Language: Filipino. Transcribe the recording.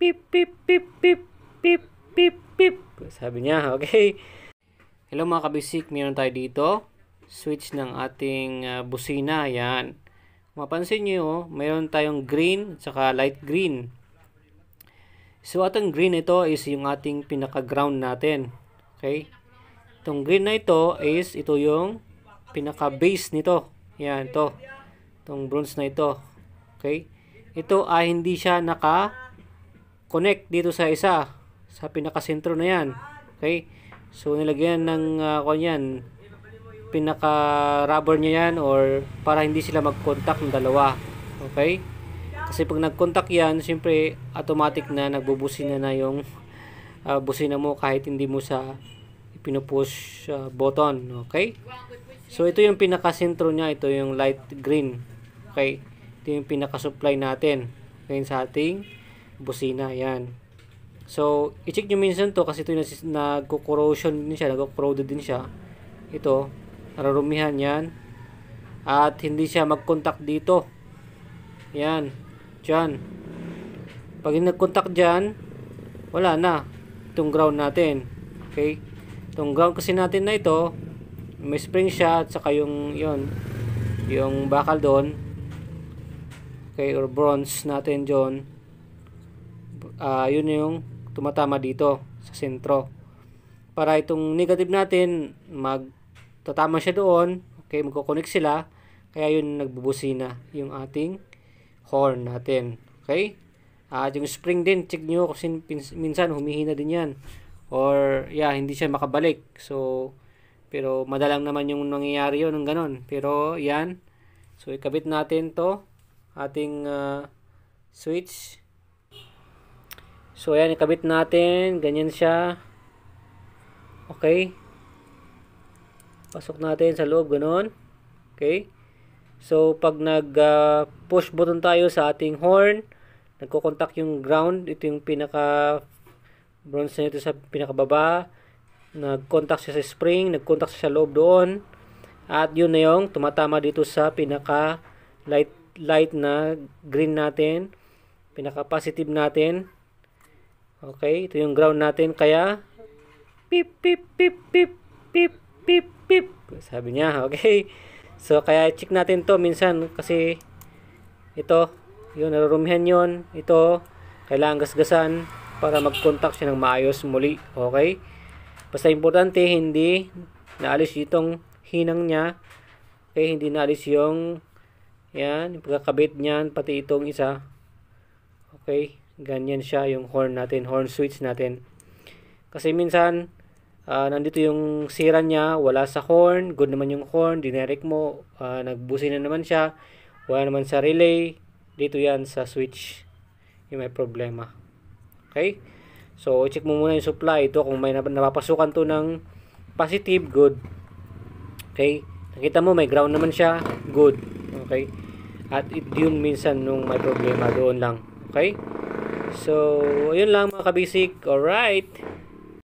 Pip, pip, pip, pip, pip, pip, pip. Sabi niya, okay. Hello mga kabisik, meron tayo dito. Switch ng ating busina, yan. Mapansin nyo, mayroon tayong green at saka light green. So, atong green ito is yung ating pinaka-ground natin. Okay? Itong green na ito is, ito yung pinaka-base nito. Yan, ito. Itong bronze na ito. Okay? Ito ay hindi siya naka-connect dito sa isa. Sa pinaka-sentro na yan. Okay? So, nilagyan ng kanyan, pinaka-rubber niya yan or para hindi sila mag-contact ng dalawa. Okay? Kasi pag nag-contact yan, siyempre automatic na nagbubusina na yung busina mo kahit hindi mo sa pinupush button. Okay? So, ito yung pinaka-sentro niya. Ito yung light green. Okay? Ito yung pinaka-supply natin. Ngayon sa ating busina. Yan. So, i-check nyo minsan to kasi ito yung nagko-corrosion din siya. Nagko-corroded din siya. Ito. Nararumihan yan. At hindi siya mag-contact dito. Yan. Diyan. Pag nag-contact dyan, wala na. Itong ground natin. Okay? Itong ground kasi natin na ito, may spring siya at saka yung bakal doon. Okay? Or bronze natin dyan. Yun yung tumatama dito sa sentro. Para itong negative natin, tatama siya doon. Okay, magko-connect sila. Kaya yun nagbubusina yung ating horn natin. Okay? At yung spring din, check nyo kasi minsan humihina din yan. Or, hindi siya makabalik. So, pero madalang naman yung nangyayari yun ng ganon. Pero, yan. So, ikabit natin to ating switch. So, ayan, ikabit natin. Ganyan siya. Okay. Pasok natin sa loob, ganon. Okay. So, pag nag-push button tayo sa ating horn, nagko-contact yung ground. Ito yung pinaka-bronze na ito sa pinakababa. Nag-contact siya sa spring. Nag-contact siya sa loob doon. At yun na yung tumatama dito sa pinaka-light na green natin. Pinaka-positive natin. Okay, ito yung ground natin. Kaya, pip, pip, pip, pip, pip, pip, pip. Sabi niya, okay. So, kaya check natin to minsan kasi ito, yun, narurumihan yun. Ito, kailangan gasgasan para mag-contact siya ng maayos muli. Okay? Basta importante, hindi naalis itong hinang niya. Okay, hindi naalis yung yung pagkakabit niyan, pati itong isa. Okay, ganyan siya yung horn natin, horn switch natin. Kasi minsan, nandito yung sira niya, wala sa horn, good naman yung horn, dineric mo, nagbusin na naman siya, wala naman sa relay, dito yan sa switch, yung may problema. Okay? So, check mo muna yung supply. Ito, kung may napapasukan to ng positive, good. Okay? Nakita mo, may ground naman siya, good. Okay? At yun minsan nung may problema, doon lang. Okay? So, ayun lang mga kabisik. Alright.